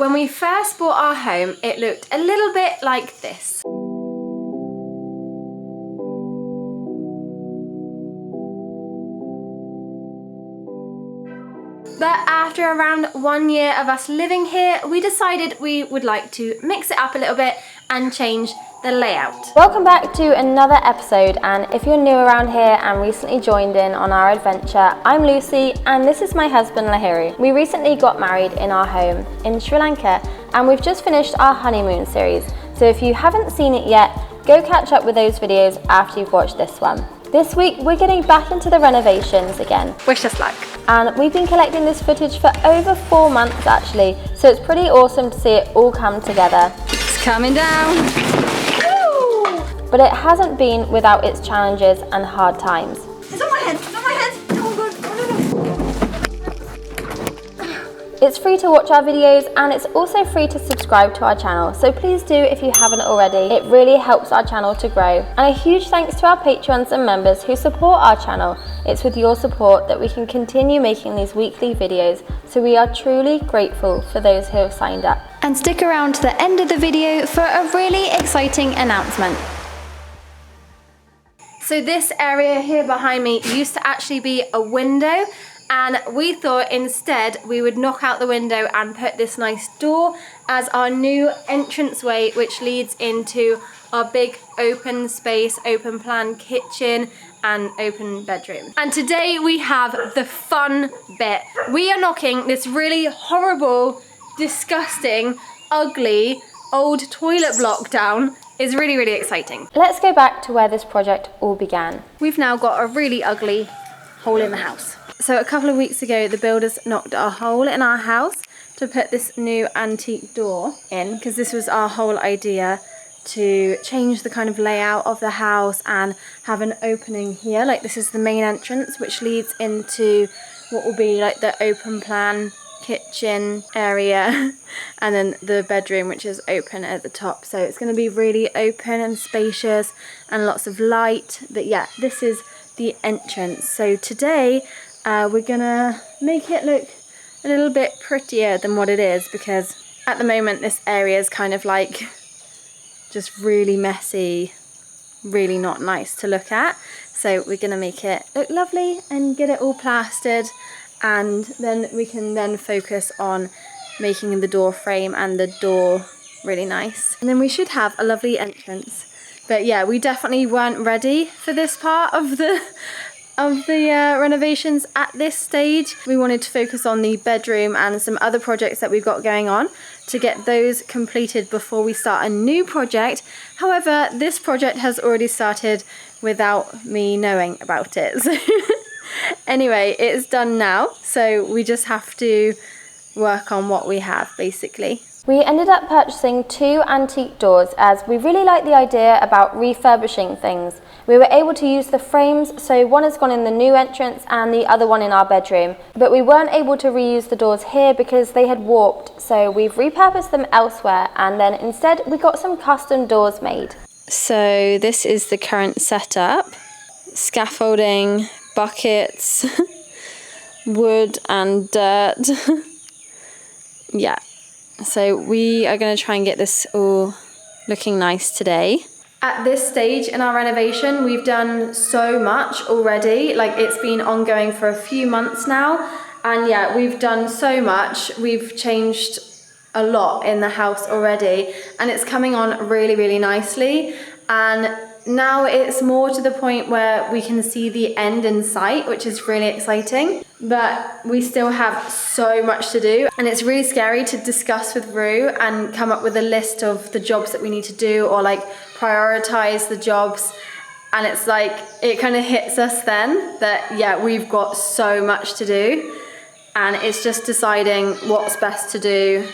When we first bought our home, it looked a little bit like this. But after around 1 year of us living here, we decided we would like to mix it up a little bit and change the layout. Welcome back to another episode, and if you're new around here and recently joined in on our adventure, I'm Lucy and this is my husband Lahiri. We recently got married in our home in Sri Lanka and we've just finished our honeymoon series. So if you haven't seen it yet, go catch up with those videos after you've watched this one. This week we're getting back into the renovations again. Wish us luck. And we've been collecting this footage for over 4 months actually, so it's pretty awesome to see it all come together. It's coming down. Woo! But it hasn't been without its challenges and hard times. It's on my head, it's on my head. Oh God, oh no. It's free to watch our videos and it's also free to subscribe to our channel, so please do if you haven't already. It really helps our channel to grow. And a huge thanks to our patrons and members who support our channel. It's with your support that we can continue making these weekly videos, so we are truly grateful for those who have signed up. And stick around to the end of the video for a really exciting announcement. So this area here behind me used to actually be a window, and we thought instead we would knock out the window and put this nice door as our new entranceway, which leads into our big open space, open plan kitchen and open bedroom. And today we have the fun bit. We are knocking this really horrible, disgusting, ugly, old toilet block down. It's really, really exciting. Let's go back to where this project all began. We've now got a really ugly hole in the house. So a couple of weeks ago, the builders knocked a hole in our house to put this new antique door in, because this was our whole idea, to change the kind of layout of the house and have an opening here. Like this is the main entrance, which leads into what will be like the open plan kitchen area and then the bedroom, which is open at the top. So it's going to be really open and spacious and lots of light. But yeah, this is the entrance. So today we're gonna make it look a little bit prettier than what it is, because at the moment this area is kind of like just really messy, really not nice to look at. So we're gonna make it look lovely and get it all plastered, and then we can then focus on making the door frame and the door really nice. And then we should have a lovely entrance. But yeah, we definitely weren't ready for this part of the renovations at this stage. We wanted to focus on the bedroom and some other projects that we've got going on to get those completed before we start a new project. However, this project has already started without me knowing about it. So anyway, it's done now, so we just have to work on what we have basically. We ended up purchasing 2 antique doors as we really like the idea about refurbishing things. We were able to use the frames, so one has gone in the new entrance and the other one in our bedroom. But we weren't able to reuse the doors here because they had warped, so we've repurposed them elsewhere, and then instead we got some custom doors made. So this is the current setup. Scaffolding, buckets, wood and dirt. Yeah. So we are going to try and get this all looking nice today. At this stage in our renovation, we've done so much already. Like, it's been ongoing for a few months now. And yeah, we've done so much. We've changed a lot in the house already. And it's coming on really, really nicely. And now it's more to the point where we can see the end in sight, which is really exciting. But we still have so much to do, and it's really scary to discuss with Rue and come up with a list of the jobs that we need to do, or like prioritize the jobs. And it's like, it kind of hits us then that yeah, we've got so much to do, and it's just deciding what's best to do.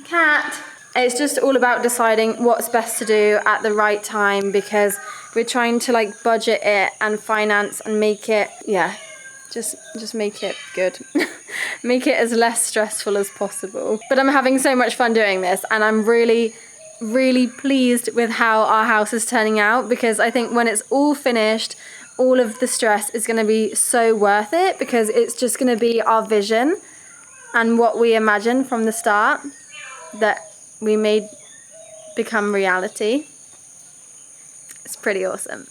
Cat. It's just all about deciding what's best to do at the right time, because we're trying to like budget it and finance and make it, yeah, just make it good. Make it as less stressful as possible. But I'm having so much fun doing this, and I'm really, really pleased with how our house is turning out, because I think when it's all finished, all of the stress is going to be so worth it, because it's just going to be our vision and what we imagine from the start. that we made become reality. It's pretty awesome.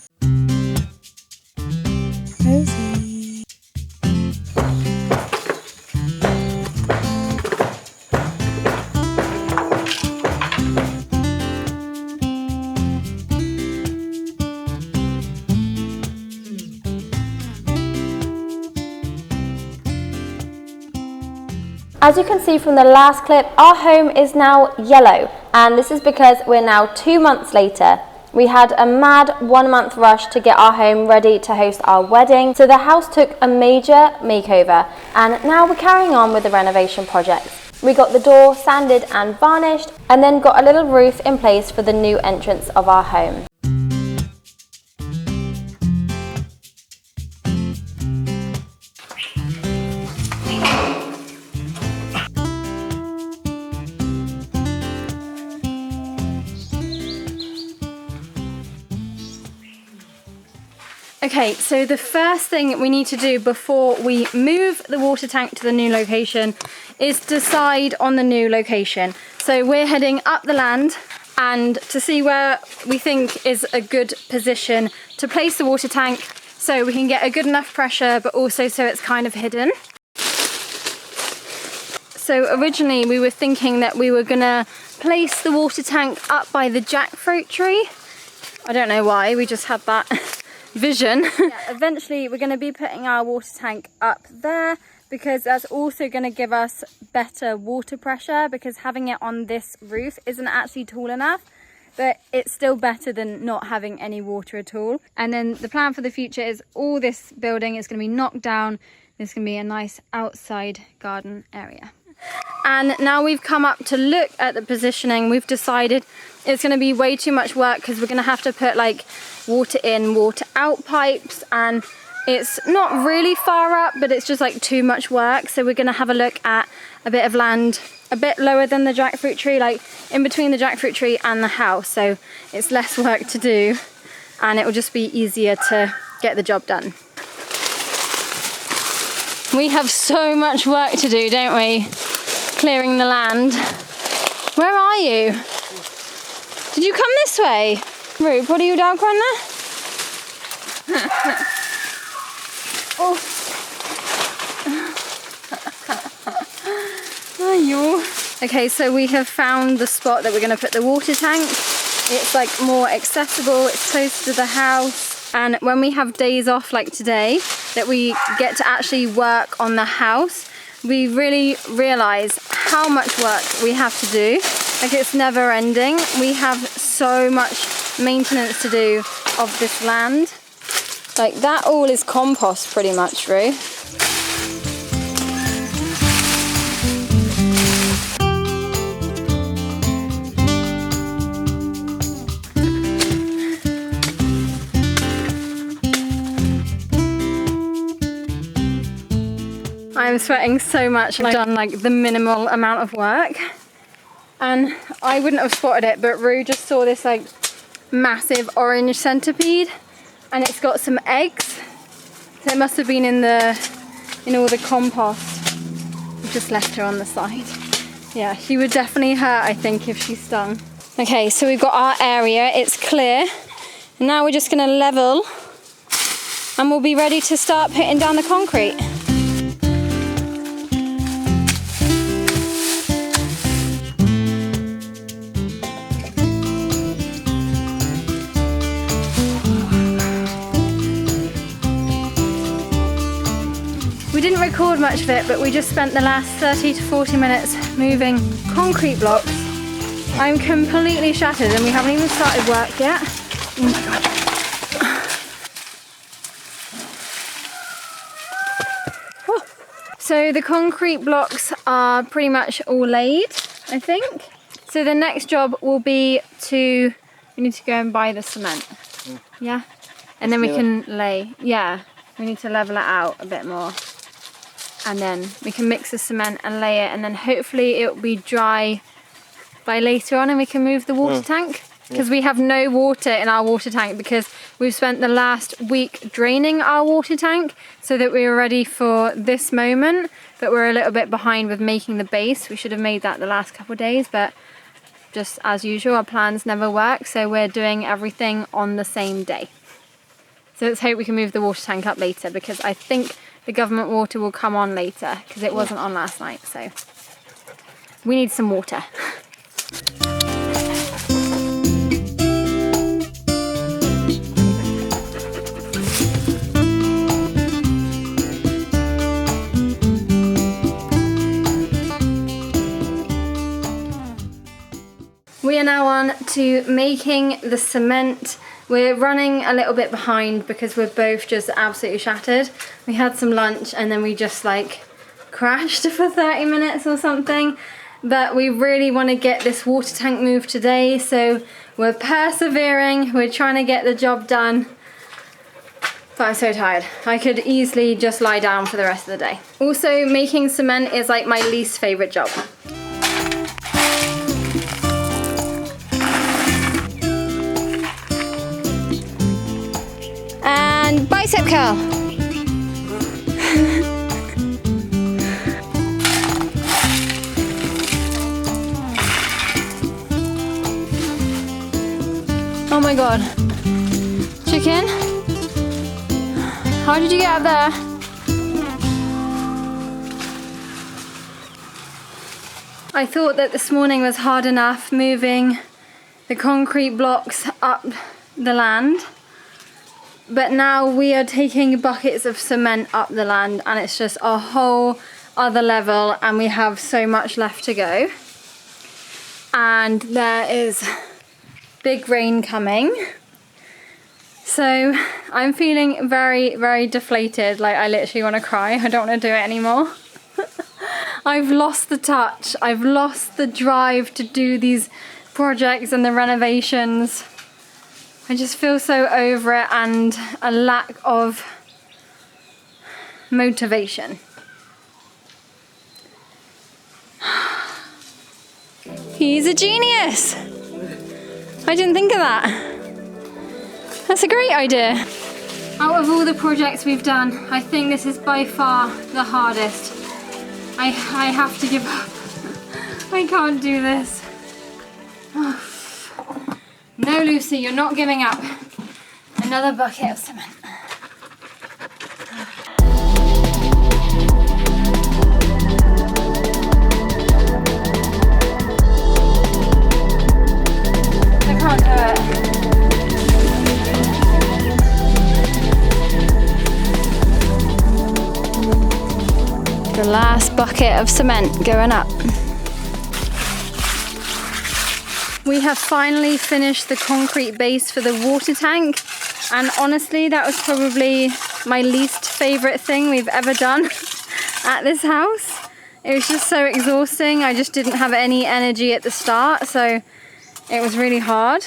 As you can see from the last clip, our home is now yellow, and this is because we're now 2 months later. We had a mad 1 month rush to get our home ready to host our wedding, so the house took a major makeover, and now we're carrying on with the renovation projects. We got the door sanded and varnished, and then got a little roof in place for the new entrance of our home. Okay, so the first thing we need to do before we move the water tank to the new location is decide on the new location. So we're heading up the land and to see where we think is a good position to place the water tank so we can get a good enough pressure, but also so it's kind of hidden. So originally we were thinking that we were gonna place the water tank up by the jackfruit tree. I don't know why, we just had that vision. Yeah, eventually we're going to be putting our water tank up there because that's also going to give us better water pressure, because having it on this roof isn't actually tall enough, but it's still better than not having any water at all. And then the plan for the future is all this building is going to be knocked down. There's going to be a nice outside garden area. And now we've come up to look at the positioning, we've decided it's going to be way too much work because we're going to have to put like water in, water out pipes, and it's not really far up, but it's just like too much work. So we're going to have a look at a bit of land a bit lower than the jackfruit tree, like in between the jackfruit tree and the house, so it's less work to do and it will just be easier to get the job done. We have so much work to do, don't we? Clearing the land. Where are you? Did you come this way? Rube, what are you down there? Oh. Are you? Okay, so we have found the spot that we're going to put the water tank. It's like more accessible, it's close to the house, and when we have days off like today that we get to actually work on the house, we really realise how much work we have to do. Like, it's never ending. We have so much maintenance to do of this land. Like, that all is compost pretty much, Rue. I'm sweating so much. I've done like the minimal amount of work and I wouldn't have spotted it, but Rue just saw this like massive orange centipede and it's got some eggs. So it must have been in all the compost. We just left her on the side. Yeah, she would definitely hurt, I think, if she stung. Okay, so we've got our area, it's clear. And now we're just gonna level and we'll be ready to start putting down the concrete. We didn't record much of it, but we just spent the last 30 to 40 minutes moving concrete blocks. I'm completely shattered and we haven't even started work yet. Oh my God. Oh. So the concrete blocks are pretty much all laid, I think. So the next job will be we need to go and buy the cement. Yeah? And then we can lay. Yeah, we need to level it out a bit more. And then we can mix the cement and lay it, and then hopefully it will be dry by later on and we can move the water tank. because we have no water in our water tank because we've spent the last week draining our water tank so that we were ready for this moment, but we're a little bit behind with making the base. We should have made that the last couple of days, but just as usual, our plans never work, so we're doing everything on the same day. So let's hope we can move the water tank up later, because I think the government water will come on later because it wasn't on last night, so we need some water. We are now on to making the cement. We're running a little bit behind because we're both just absolutely shattered. We had some lunch and then we just like crashed for 30 minutes or something. But we really want to get this water tank moved today, so we're persevering. We're trying to get the job done. But I'm so tired. I could easily just lie down for the rest of the day. Also, making cement is like my least favorite job. And bicep curl. Oh my god. Chicken? How did you get up there? I thought that this morning was hard enough moving the concrete blocks up the land. But now we are taking buckets of cement up the land and it's just a whole other level, and we have so much left to go. And there is big rain coming. So I'm feeling very, very deflated. Like I literally want to cry. I don't want to do it anymore. I've lost the touch. I've lost the drive to do these projects and the renovations. I just feel so over it, and a lack of motivation. He's a genius! I didn't think of that. That's a great idea. Out of all the projects we've done, I think this is by far the hardest. I have to give up. I can't do this. No, Lucie, you're not giving up. Another bucket of cement. I can't do it. The last bucket of cement going up. We have finally finished the concrete base for the water tank, and honestly that was probably my least favourite thing we've ever done at this house. It was just so exhausting. I just didn't have any energy at the start, so it was really hard.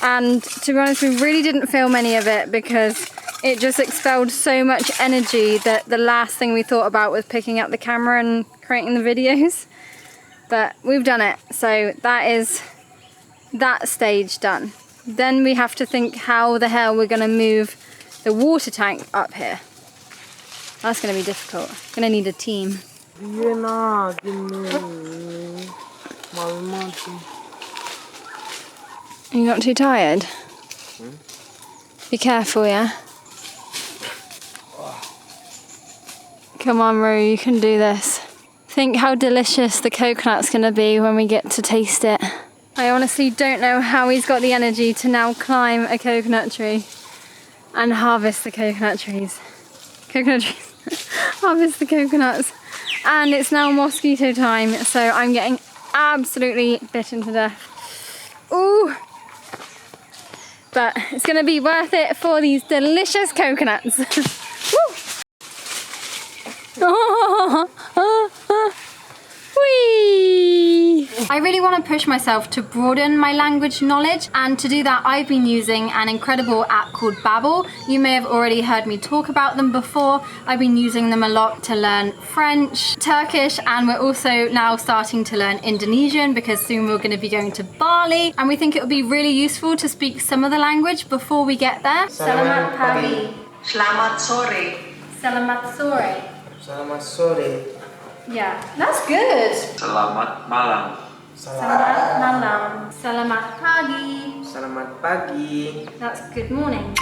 And to be honest, we really didn't film any of it because it just expelled so much energy that the last thing we thought about was picking up the camera and creating the videos. But we've done it, so that is that stage done. Then we have to think how the hell we're going to move the water tank up here. That's going to be difficult. Going to need a team. Are you not too tired? Be careful, yeah? Come on, Roo, you can do this. Think how delicious the coconut's going to be when we get to taste it. I honestly don't know how he's got the energy to now climb a coconut tree and harvest the coconut trees. Harvest the coconuts. And it's now mosquito time, so I'm getting absolutely bitten to death. Ooh! But it's gonna be worth it for these delicious coconuts. Woo! Whee! I really want to push myself to broaden my language knowledge, and to do that I've been using an incredible app called Babbel. You may have already heard me talk about them before. I've been using them a lot to learn French, Turkish, and we're also now starting to learn Indonesian because soon we're going to be going to Bali, and we think it would be really useful to speak some of the language before we get there. Selamat pagi. Selamat sore. Selamat sore. Selamat sore. Yeah, that's good. Selamat malam. Selamat malam. Selamat pagi. Selamat pagi. That's good morning.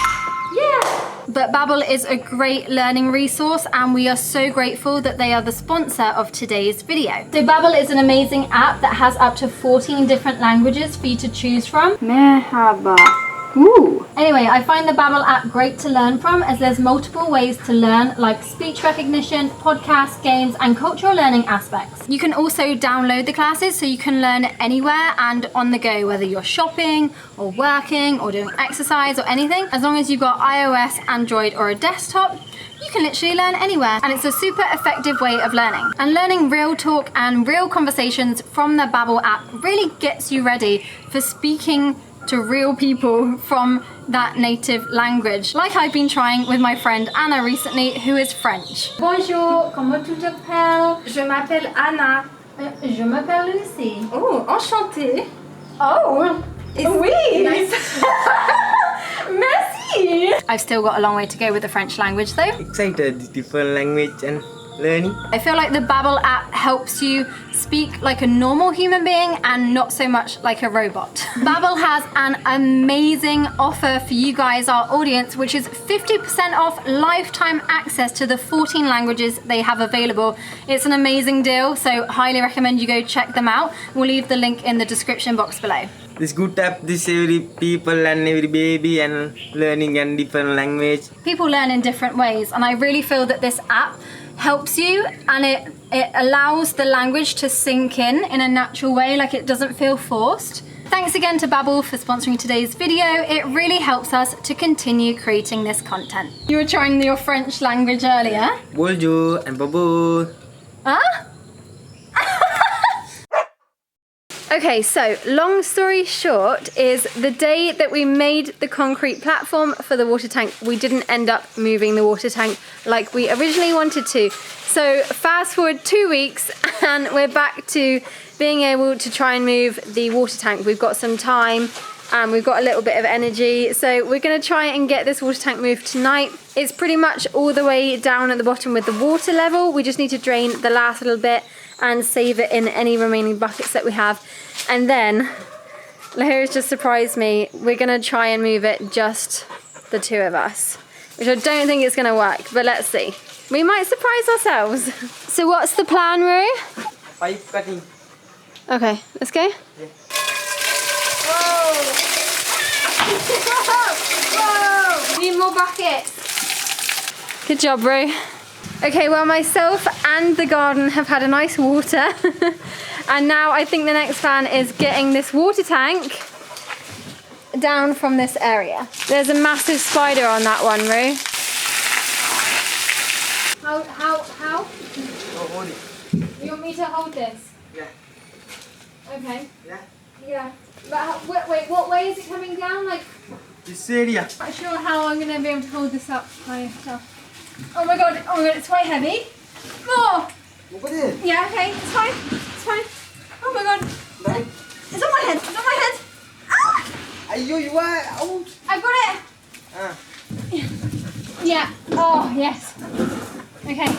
Yeah. But Babbel is a great learning resource, and we are so grateful that they are the sponsor of today's video. So Babbel is an amazing app that has up to 14 different languages for you to choose from. Merhaba. Ooh. Anyway, I find the Babbel app great to learn from, as there's multiple ways to learn, like speech recognition, podcasts, games, and cultural learning aspects. You can also download the classes so you can learn anywhere and on the go, whether you're shopping or working or doing exercise or anything. As long as you've got iOS, Android, or a desktop, you can literally learn anywhere, and it's a super effective way of learning. And learning real talk and real conversations from the Babbel app really gets you ready for speaking to real people from that native language, like I've been trying with my friend Anna recently, who is French. Bonjour, comment tu t'appelles? Je m'appelle Anna. Je m'appelle Lucie. Oh, enchantée. Oh, oui. Nice. Merci. I've still got a long way to go with the French language though. Excited, different language and learning. I feel like the Babbel app helps you speak like a normal human being and not so much like a robot. Babbel has an amazing offer for you guys, our audience, which is 50% off lifetime access to the 14 languages they have available. It's an amazing deal, so highly recommend you go check them out. We'll leave the link in the description box below. This good app, this every people and every baby and learning and different language. People learn in different ways, and I really feel that this app helps you, and it allows the language to sink in a natural way, like it doesn't feel forced. Thanks again to Babbel for sponsoring today's video. It really helps us to continue creating this content. You were trying your French language earlier. Bonjour and bye-bye. Huh? Okay, so long story short is the day that we made the concrete platform for the water tank, we didn't end up moving the water tank like we originally wanted to. So fast forward 2 weeks and we're back to being able to try and move the water tank. We've got some time and we've got a little bit of energy. So we're gonna try and get this water tank moved tonight. It's pretty much all the way down at the bottom with the water level. We just need to drain the last little bit and save it in any remaining buckets that we have. And then, Lahira's just surprised me. We're gonna try and move it just the two of us, which I don't think is gonna work, but let's see. We might surprise ourselves. So what's the plan, Roo? Pipe cutting. Okay, let's go. Yeah. Whoa! Whoa! Need more buckets. Good job, Roo. Okay, well, myself and the garden have had a nice water. And now I think the next plan is getting this water tank down from this area. There's a massive spider on that one, Roo. How? Oh, hold it. You want me to hold this? Yeah. Okay. Yeah. Yeah. But wait, what way is it coming down? Like, This area. I'm not sure how I'm gonna be able to hold this up by myself. Oh my god, it's quite heavy. More! Over there. Yeah, okay, it's fine. It's fine. Oh my god. Right. It's on my head. It's on my head. Ah! Ayo, you are out. I've got it. Ah. Yeah. Oh, yes. Okay.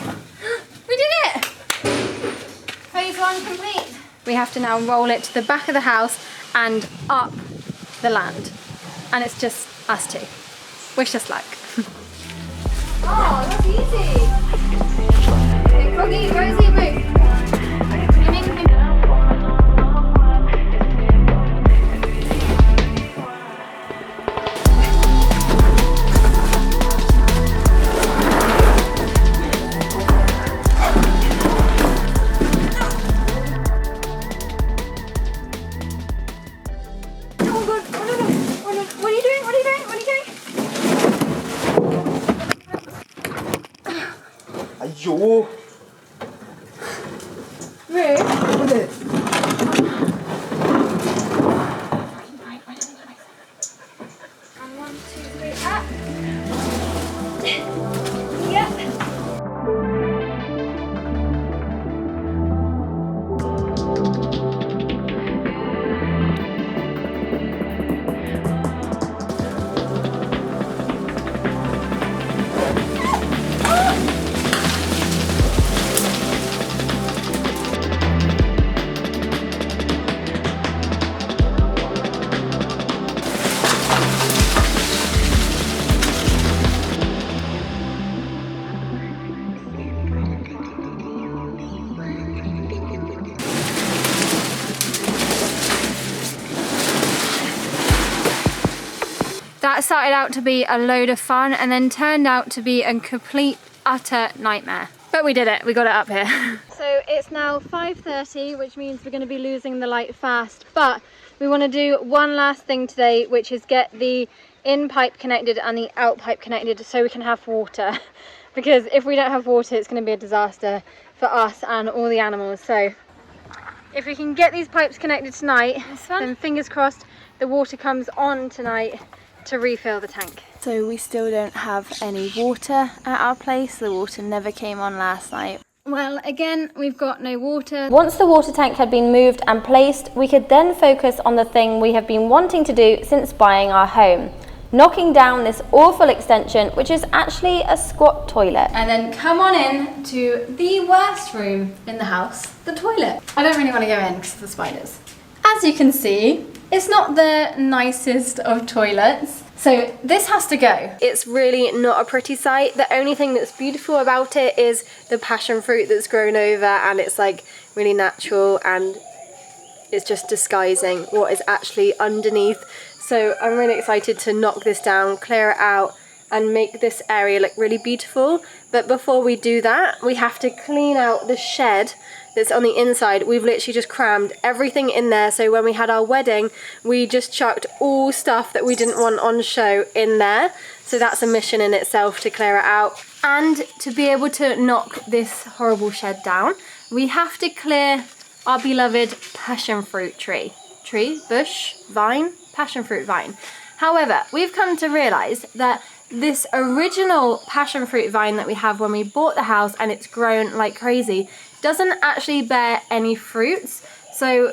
We did it. Phase 1 complete. We have to now roll it to the back of the house and up the land. And it's just us two. Wish us luck. Oh, that's easy. Okay, Froggy, Rosie, move. Come in, come in. Oh god, oh no, no, oh no. What are you doing? What are you doing? What are you doing? Ayo. That started out to be a load of fun and then turned out to be a complete, utter nightmare. But we did it, we got it up here. So it's now 5:30, which means we're going to be losing the light fast. But we want to do one last thing today, which is get the in pipe connected and the out pipe connected so we can have water. Because if we don't have water, it's going to be a disaster for us and all the animals. So if we can get these pipes connected tonight, then fingers crossed the water comes on tonight to refill the tank. So we still don't have any water at our place. The water never came on last night. Well, again, we've got no water. Once the water tank had been moved and placed, we could then focus on the thing we have been wanting to do since buying our home. Knocking down this awful extension, which is actually a squat toilet. And then come on in to the worst room in the house, the toilet. I don't really want to go in because of the spiders. As you can see, it's not the nicest of toilets. So this has to go. It's really not a pretty sight. The only thing that's beautiful about it is the passion fruit that's grown over, and it's like really natural and it's just disguising what is actually underneath. So I'm really excited to knock this down, clear it out and make this area look really beautiful. But before we do that, we have to clean out the shed that's on the inside. We've literally just crammed everything in there. So when we had our wedding, we just chucked all stuff that we didn't want on show in there. So that's a mission in itself to clear it out. And to be able to knock this horrible shed down, we have to clear our beloved passion fruit tree. Tree, bush, vine, passion fruit vine. However, we've come to realise that this original passion fruit vine that we have when we bought the house, and it's grown like crazy, doesn't actually bear any fruits. So,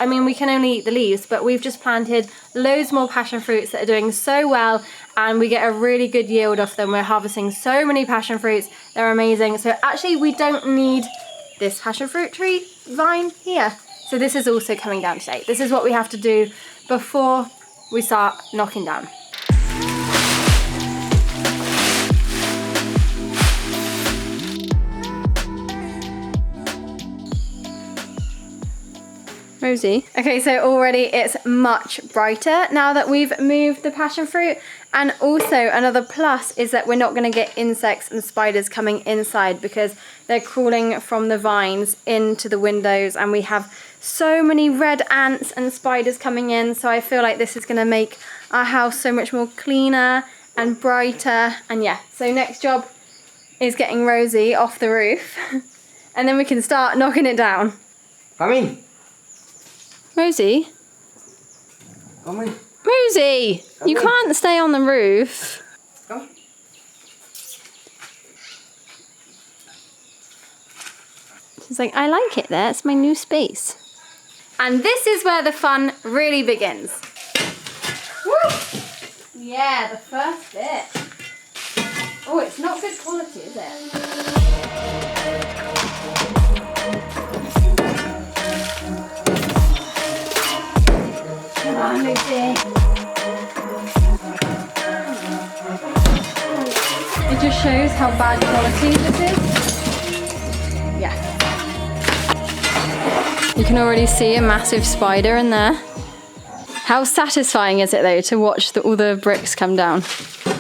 I mean, we can only eat the leaves, but we've just planted loads more passion fruits that are doing so well, and we get a really good yield off them. We're harvesting so many passion fruits, they're amazing. So actually we don't need this passion fruit tree vine here. So this is also coming down today. This is what we have to do before we start knocking down. Rosie. Okay, so already it's much brighter now that we've moved the passion fruit. And also another plus is that we're not going to get insects and spiders coming inside because they're crawling from the vines into the windows, and we have so many red ants and spiders coming in. So I feel like this is going to make our house so much more cleaner and brighter. And yeah, so next job is getting Rosie off the roof and then we can start knocking it down. Come in. Rosie? Come in. Rosie! Come You in. can't stay on the roof. Come. She's like, I like it there, it's my new space. And this is where the fun really begins. Woo! Yeah, the first bit. Oh, it's not good quality, is it? Come on, Lucie. It just shows how bad quality this is. Yeah. You can already see a massive spider in there. How satisfying is it though to watch all the bricks come down?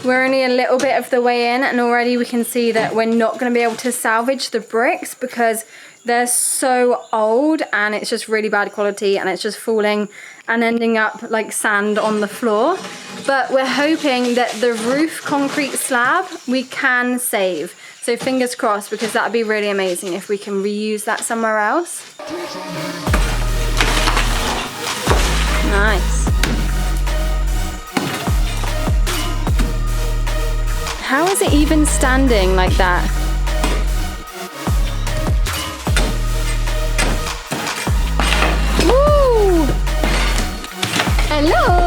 We're only a little bit of the way in, and already we can see that we're not going to be able to salvage the bricks because they're so old and it's just really bad quality, and it's just falling and ending up like sand on the floor. But we're hoping that the roof concrete slab we can save. So fingers crossed, because that would be really amazing if we can reuse that somewhere else. Nice. How is it even standing like that? Woo! Hello!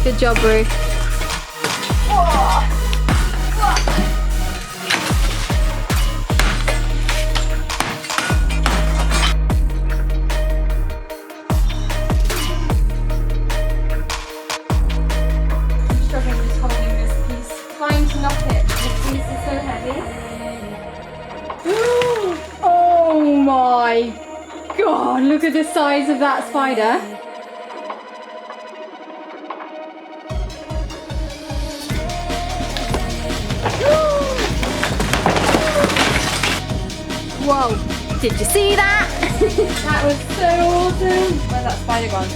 Good job, Ruth. Oh. Oh my god, look at the size of that spider. Whoa, did you see that? That was so awesome. Where's that spider gone?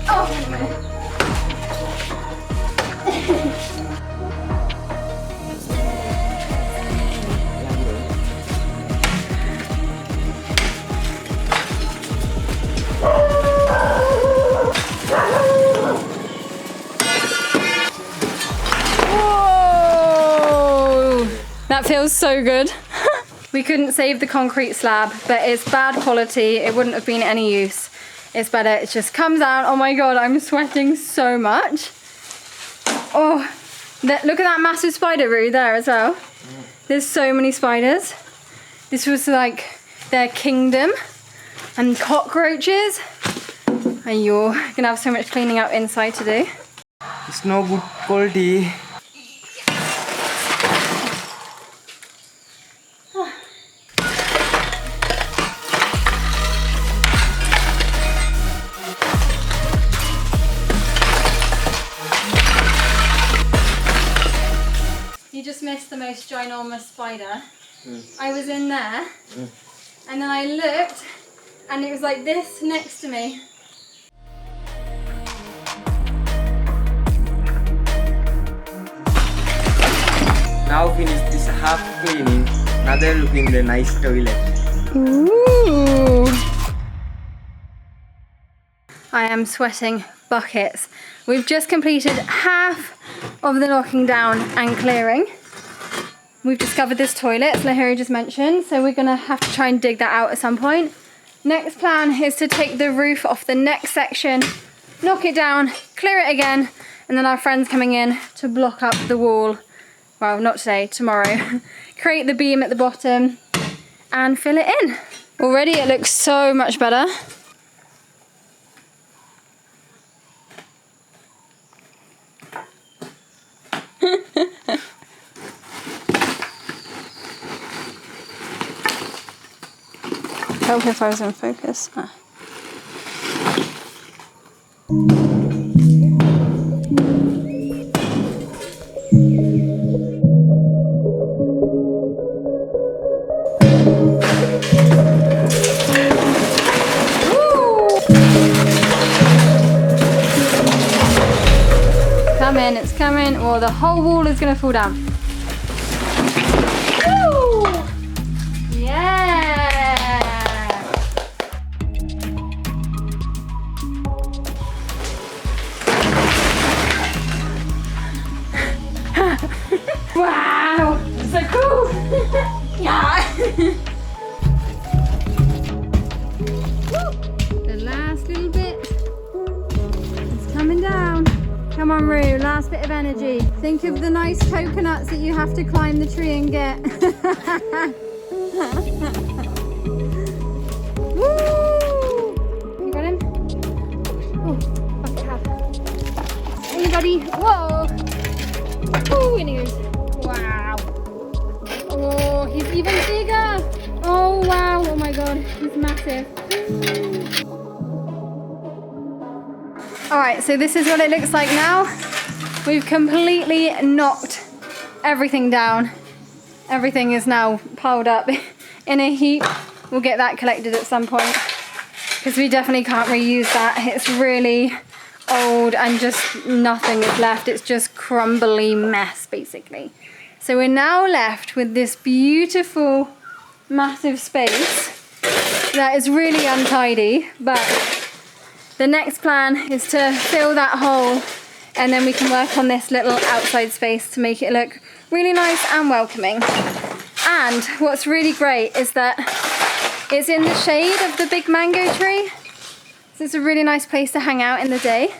Oh, wait a minute. That feels so good. We couldn't save the concrete slab, but it's bad quality. It wouldn't have been any use. It's better, it just comes out. Oh my God, I'm sweating so much. Oh, look at that massive spider root there as well. There's so many spiders. This was like their kingdom. And cockroaches. And you're gonna have so much cleaning up inside to do. It's no good quality. You just missed the most ginormous spider. I was in there, and then I looked, and it was like this next to me. Now finish this half cleaning. Another look in the nice toilet. Ooh. I am sweating buckets. We've just completed half of the knocking down and clearing. We've discovered this toilet, as Lahiri just mentioned, so we're gonna have to try and dig that out at some point. Next plan is to take the roof off the next section, knock it down, clear it again, and then our friend's coming in to block up the wall. Well, not today, tomorrow. Create the beam at the bottom and fill it in. Already it looks so much better. Help if I was in focus. Ah. It's coming, or the whole wall is gonna fall down. Woo! Yeah! Wow! So cool! Yeah! The last little bit is coming down. Come on, Roo, last bit of energy. Think of the nice coconuts that you have to climb the tree and get. Woo! You got him? Oh, bucket hat. Anybody? Whoa! Oh, in he goes. Wow. Oh, he's even bigger. Oh, wow. Oh my God, he's massive. Alright, so this is what it looks like now. We've completely knocked everything down. Everything is now piled up in a heap. We'll get that collected at some point because we definitely can't reuse that. It's really old and just nothing is left. It's just crumbly mess basically. So we're now left with this beautiful massive space that is really untidy, but the next plan is to fill that hole and then we can work on this little outside space to make it look really nice and welcoming. And what's really great is that it's in the shade of the big mango tree. So it's a really nice place to hang out in the day.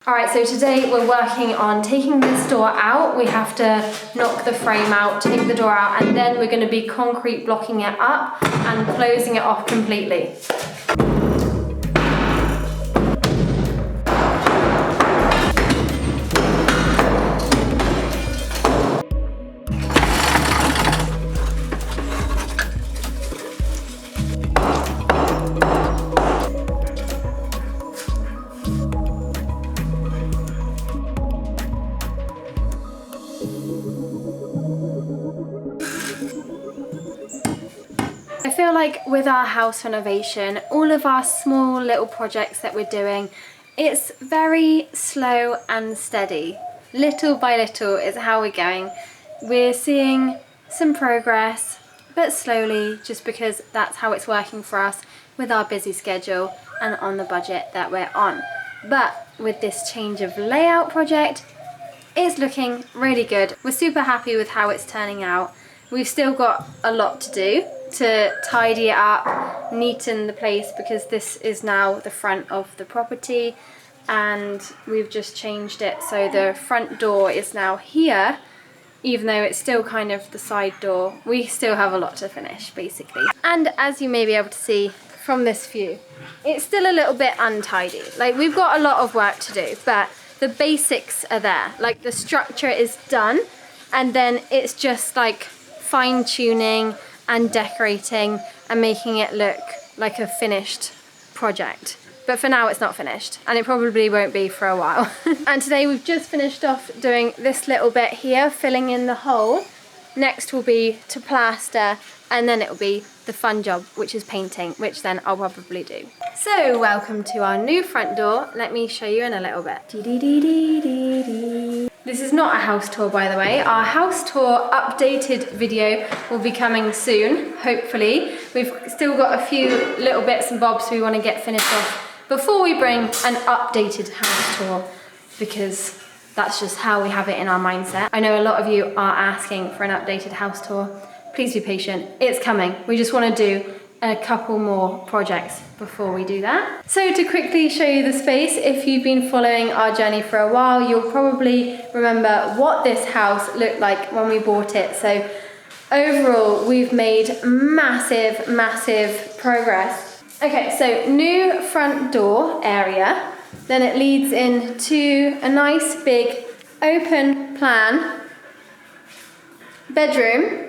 Alright, so today we're working on taking this door out. We have to knock the frame out, take the door out, and then we're going to be concrete blocking it up and closing it off completely. feel like with our house renovation, all of our small little projects that we're doing, it's very slow and steady. Little by little is how we're going. We're seeing some progress, but slowly, just because that's how it's working for us with our busy schedule and on the budget that we're on. But with this change of layout project, it's looking really good. We're super happy with how it's turning out. We've still got a lot to do to tidy it up, neaten the place, because this is now the front of the property, and we've just changed it so the front door is now here, even though it's still kind of the side door. We still have a lot to finish, basically. And as you may be able to see from this view, it's still a little bit untidy. Like, we've got a lot of work to do, but the basics are there. Like, the structure is done, and then it's just like fine-tuning and decorating and making it look like a finished project. But for now it's not finished, and it probably won't be for a while. And today we've just finished off doing this little bit here, filling in the hole. Next will be to plaster, and then it will be the fun job, which is painting, which then I'll probably do. So welcome to our new front door. Let me show you in a little bit. This is not a house tour, by the way. Our house tour updated video will be coming soon, hopefully. We've still got a few little bits and bobs we want to get finished off before we bring an updated house tour, because that's just how we have it in our mindset. I know a lot of you are asking for an updated house tour. Please be patient, it's coming. We just want to do a couple more projects before we do that. So to quickly show you the space, if you've been following our journey for a while, you'll probably remember what this house looked like when we bought it. So overall, we've made massive, massive progress. Okay, so new front door area. Then it leads into a nice big open plan bedroom,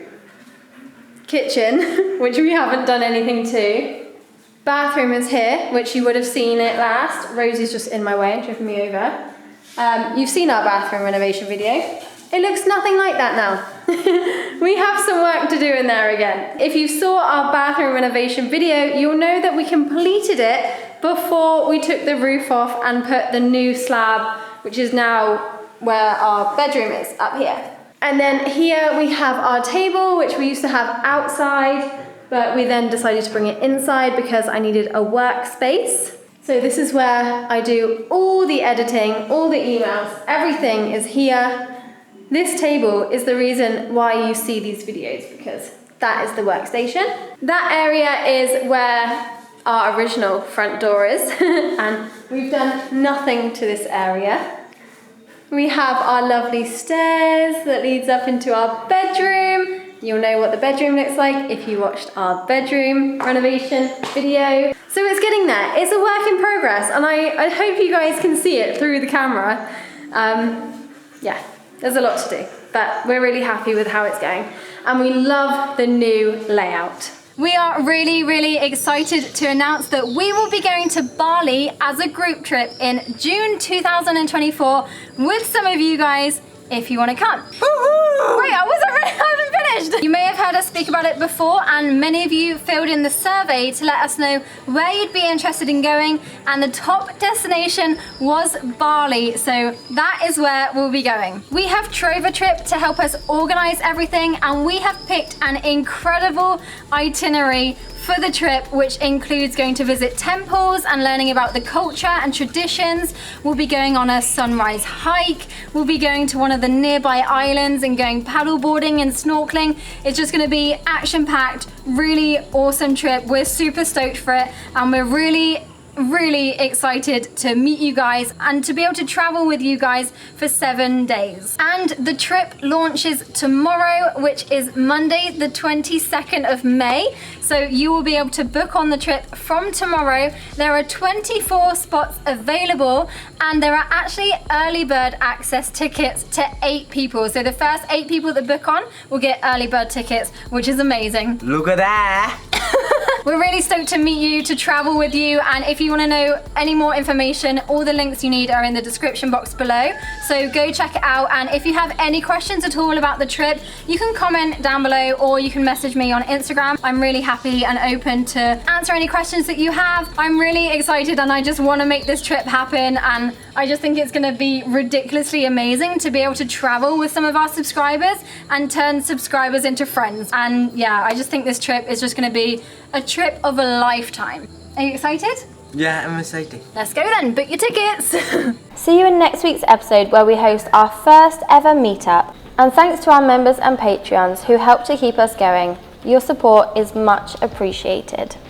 kitchen, which we haven't done anything to. Bathroom is here, which you would have seen it last. Rosie's just in my way and tripping me over. You've seen our bathroom renovation video. It looks nothing like that now. We have some work to do in there again. If you saw our bathroom renovation video, you'll know that we completed it before we took the roof off and put the new slab, which is now where our bedroom is, up here. And then here we have our table, which we used to have outside, but we then decided to bring it inside because I needed a workspace. So this is where I do all the editing, all the emails, everything is here. This table is the reason why you see these videos, because that is the workstation. That area is where our original front door is, and we've done nothing to this area. We have our lovely stairs that leads up into our bedroom. You'll know what the bedroom looks like if you watched our bedroom renovation video. So it's getting there. It's a work in progress, and I hope you guys can see it through the camera. Yeah, there's a lot to do, but we're really happy with how it's going, and we love the new layout. We are really, really excited to announce that we will be going to Bali as a group trip in June 2024 with some of you guys, if you want to come. Wait, I haven't finished. You may have heard us speak about it before, and many of you filled in the survey to let us know where you'd be interested in going, and the top destination was Bali, so that is where we'll be going. We have Trova Trip to help us organize everything, and we have picked an incredible itinerary for the trip, which includes going to visit temples and learning about the culture and traditions. We'll be going on a sunrise hike. We'll be going to one of the nearby islands and going paddleboarding and snorkeling. It's just going to be action-packed, really awesome trip. We're super stoked for it, and we're really excited to meet you guys and to be able to travel with you guys for 7 days. And the trip launches tomorrow, which is Monday the 22nd of May. So you will be able to book on the trip from tomorrow. There are 24 spots available, and there are actually early bird access tickets to 8 people. So the first 8 people that book on will get early bird tickets, which is amazing. Look at that. We're really stoked to meet you, to travel with you, and if you want to know any more information, all the links you need are in the description box below. So go check it out, and if you have any questions at all about the trip, you can comment down below or you can message me on Instagram. I'm really happy and open to answer any questions that you have. I'm really excited and I just want to make this trip happen, and I just think it's going to be ridiculously amazing to be able to travel with some of our subscribers and turn subscribers into friends. And yeah, I just think this trip is just going to be a trip of a lifetime. Are you excited? Yeah, I'm excited. Let's go then, book your tickets. See you in next week's episode where we host our first ever meetup. And thanks to our members and Patreons who help to keep us going. Your support is much appreciated.